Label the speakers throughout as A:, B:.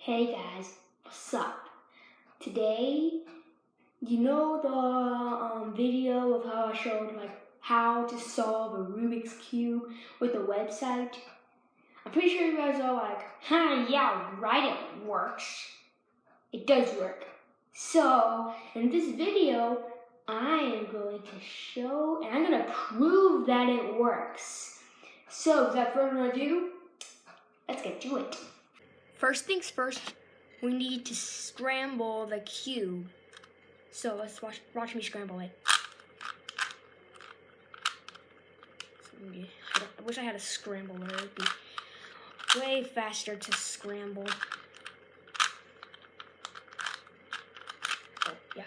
A: Hey guys, what's up? Today, you know the video of how I showed how to solve a Rubik's Cube with a website? I'm pretty sure you guys are like, yeah, right, it works. It does work. So, in this video, I am going to show and I'm going to prove that it works. So, without further ado, let's get to it. First things first, we need to scramble the cube. So let's watch me scramble it. I wish I had a scrambler. It'd be way faster to scramble. Oh, yeah.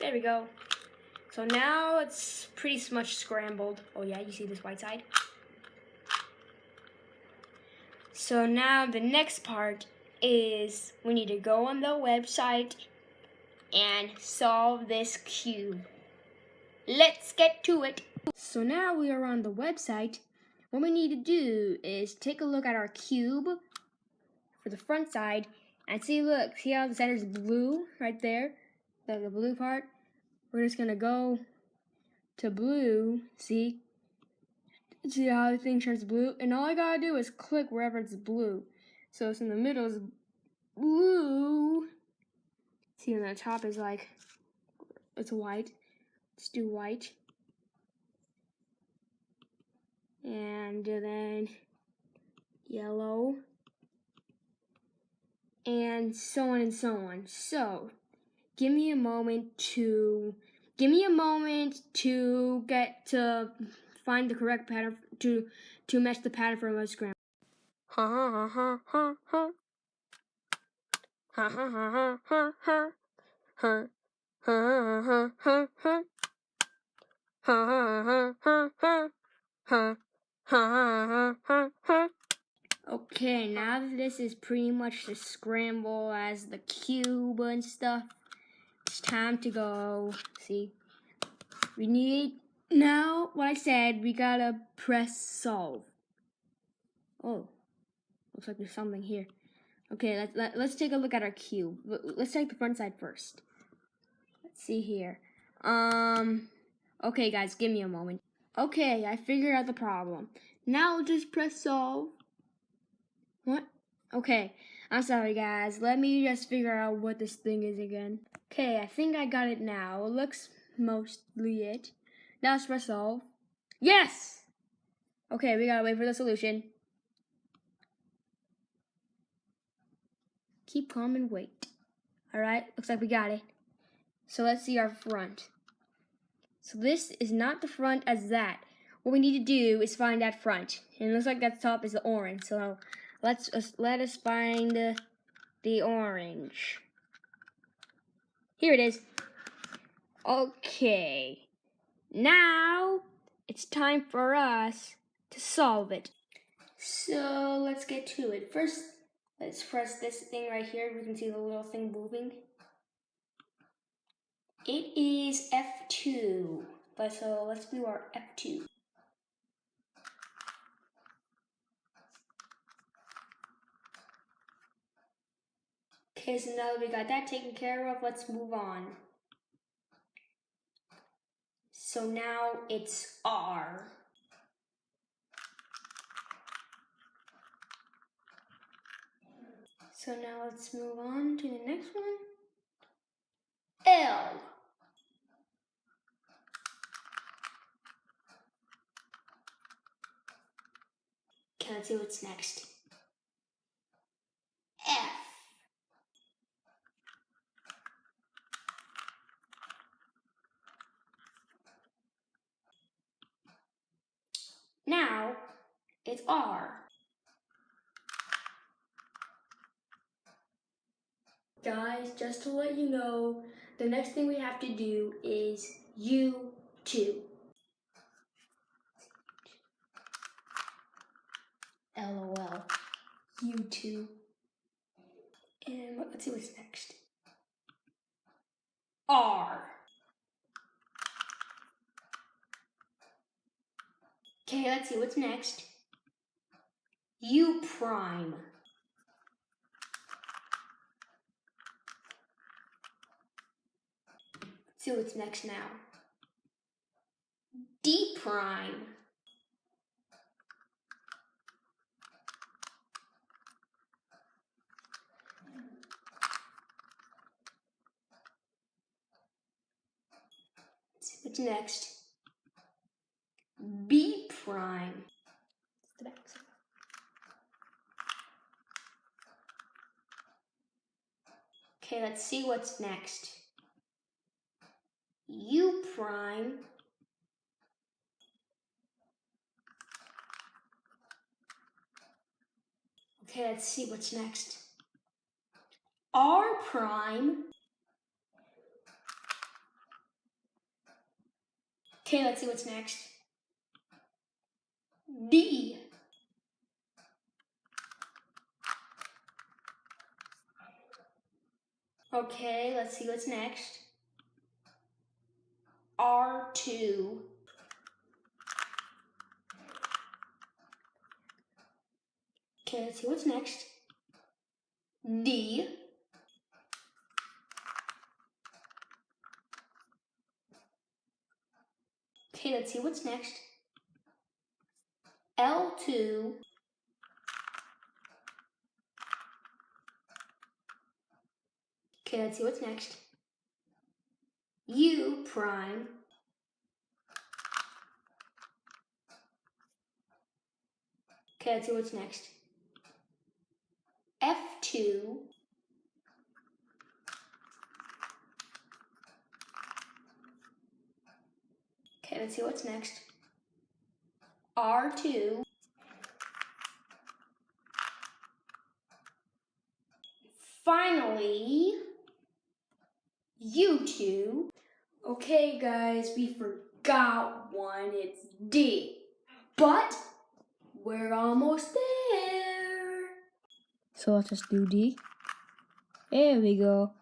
A: There we go. So now it's pretty much scrambled. Oh yeah, you see this white side? So now the next part is we need to go on the website and solve this cube. Let's get to it. So now we are on the website. What we need to do is take a look at our cube for the front side and see how the center is blue right there, the blue part. We're just gonna go to blue, see how the thing turns blue, and all I gotta do is click wherever it's blue. So it's in the middle is blue. See, on the top is it's white. Let's do white. And then yellow. And so on and so on. So, give me a moment to find the correct pattern to match the pattern for my scramble. Ha ha ha ha ha ha ha ha ha ha ha ha ha ha ha. Okay, now that this is pretty much the scramble as the cube and stuff, it's time to go. See, we need, now what I said, we gotta press solve. Oh, looks like there's something here. Okay, let's take a look at our cube. Let's take the front side first. Let's see here. Okay guys, give me a moment. Okay, I figured out the problem. Now we'll just press solve. What? Okay, I'm sorry guys. Let me just figure out what this thing is again. Okay, I think I got it now. It looks mostly it. Now let's press solve. Yes! Okay, we gotta wait for the solution. Keep calm and wait. Alright, looks like we got it. So let's see our front. So this is not the front as that. What we need to do is find that front. And it looks like that top is the orange. So let us find the orange. Here it is. Okay. Now it's time for us to solve it. So let's get to it. First, let's press this thing right here. We can see the little thing moving. It is F2. So let's do our F2. Okay, so now that we got that taken care of, let's move on. So now it's R. So now let's move on to the next one. L. Okay, let's see what's next. F. Now it's R. Guys, just to let you know, the next thing we have to do is U2. LOL. U2. And let's see what's next. R. Okay, let's see what's next. U prime. Let's see what's next now. D prime. Let's see what's next. B prime. Okay, let's see what's next. U prime. Okay, let's see what's next. R prime. Okay, let's see what's next. D. Okay, let's see what's next. R2. Okay, let's see what's next. D. Okay, let's see what's next. L2. Okay, let's see what's next. U prime. Okay, let's see what's next. F2. Okay, let's see what's next. R2. Finally, U2. Okay, guys, we forgot one. It's D. But we're almost there.
B: So let's just do D. There we go.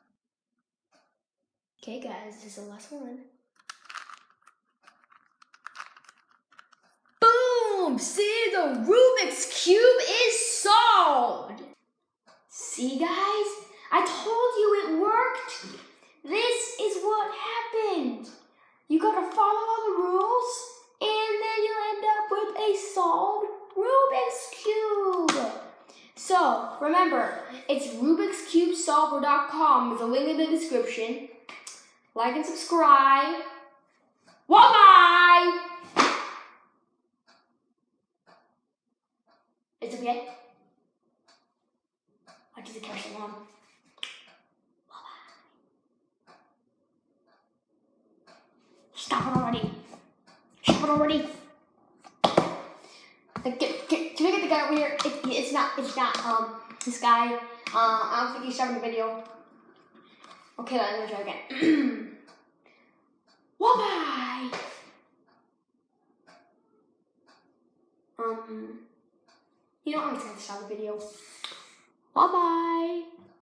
A: Okay, guys, this is the last one. Boom! See, the Rubik's Cube is solved! See, guys? I told you it worked! This is what happened! You gotta follow all the rules, and then you'll end up with a solved Rubik's Cube! So, remember, it's Rubik'sCubeSolver.com. There's a link in the description. Like and subscribe. Bye-bye! It's okay. I just catch the one. Stop it already. Stop it already. Can I get the guy over here? It's not, this guy. I don't think he's starting the video. Okay, let me try again. Bye-bye. I'm just gonna stop the video. Bye-bye.